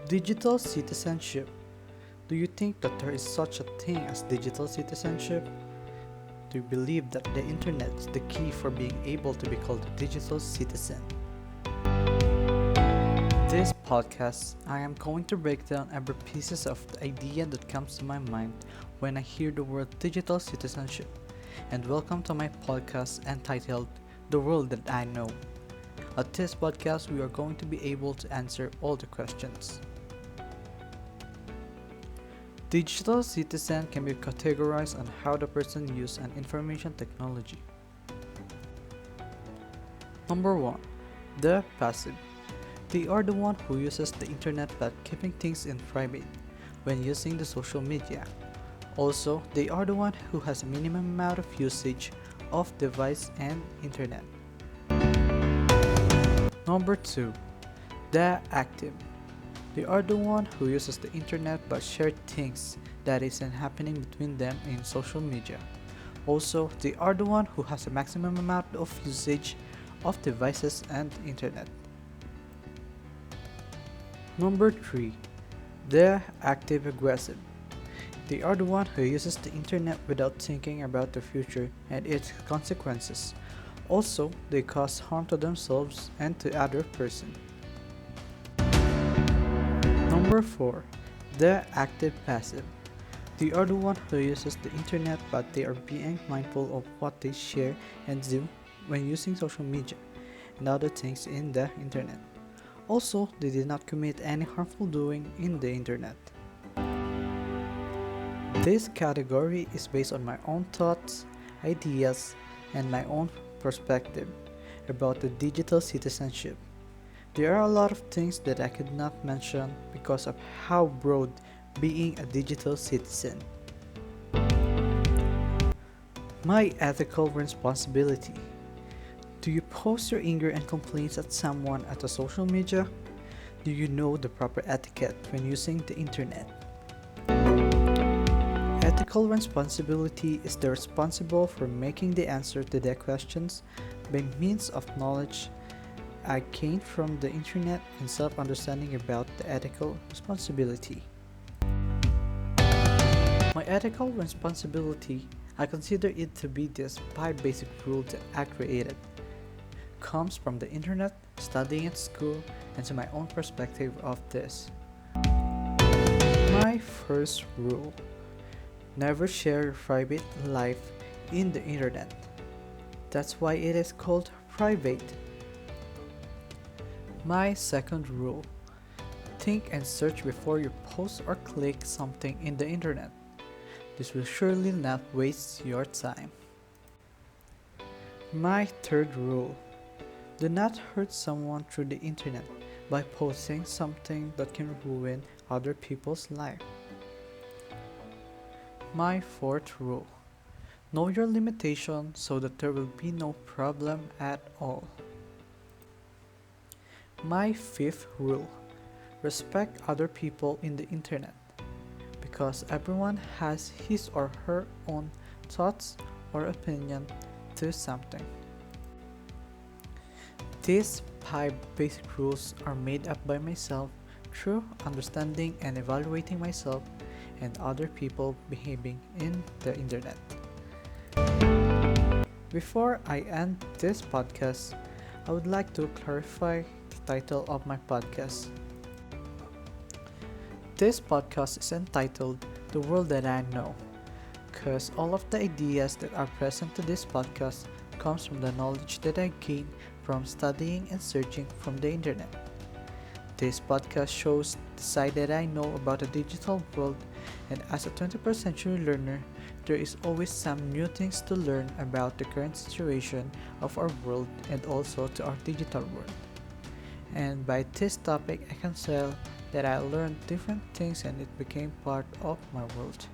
Digital citizenship. Do you think that there is such a thing as digital citizenship? Do you believe that the internet is the key for being able to be called a digital citizen? This podcast, I am going to break down every pieces of the idea that comes to my mind when I hear the word digital citizenship. And welcome to my podcast entitled The World That I Know. At this podcast, we are going to be able to answer all the questions. Digital citizen can be categorized on how the person uses an information technology. Number 1. The passive. They are the one who uses the internet but keeping things in private when using the social media. Also, they are the one who has a minimum amount of usage of device and internet. Number 2. The active. They are the one who uses the internet but share things that isn't happening between them in social media. Also, they are the one who has a maximum amount of usage of devices and internet. Number 3. The active aggressive. They are the one who uses the internet without thinking about the future and its consequences. Also, they cause harm to themselves and to other person. Number 4. The active passive. They are the one who uses the internet but they are being mindful of what they share and do when using social media and other things in the internet. Also, they did not commit any harmful doing in the internet. This category is based on my own thoughts, ideas, and my own perspective about the digital citizenship. There are a lot of things that I could not mention because of how broad being a digital citizen. My ethical responsibility. Do you post your anger and complaints at someone at a social media? Do you know the proper etiquette when using the internet? Ethical responsibility is the responsible for making the answer to their questions by means of knowledge I gained from the internet and self-understanding about the ethical responsibility. My ethical responsibility, I consider it to be these 5 basic rules that I created. Comes from the internet, studying at school, and to my own perspective of this. My first rule. Never share your private life in the internet. That's why it is called private. My second rule. Think and search before you post or click something in the internet. This will surely not waste your time. My third rule. Do not hurt someone through the internet by posting something that can ruin other people's life. My fourth rule. Know your limitations so that there will be no problem at all. My fifth rule. Respect other people in the internet because everyone has his or her own thoughts or opinion to something. These 5 basic rules are made up by myself through understanding and evaluating myself and other people behaving in the internet. Before I end this podcast, I would like to clarify the title of my podcast. This podcast is entitled The World That I Know, because all of the ideas that are present to this podcast comes from the knowledge that I gained from studying and searching from the internet. This podcast shows the side that I know about the digital world, and as a 21st century learner, there is always some new things to learn about the current situation of our world and also to our digital world. And by this topic, I can tell that I learned different things and it became part of my world.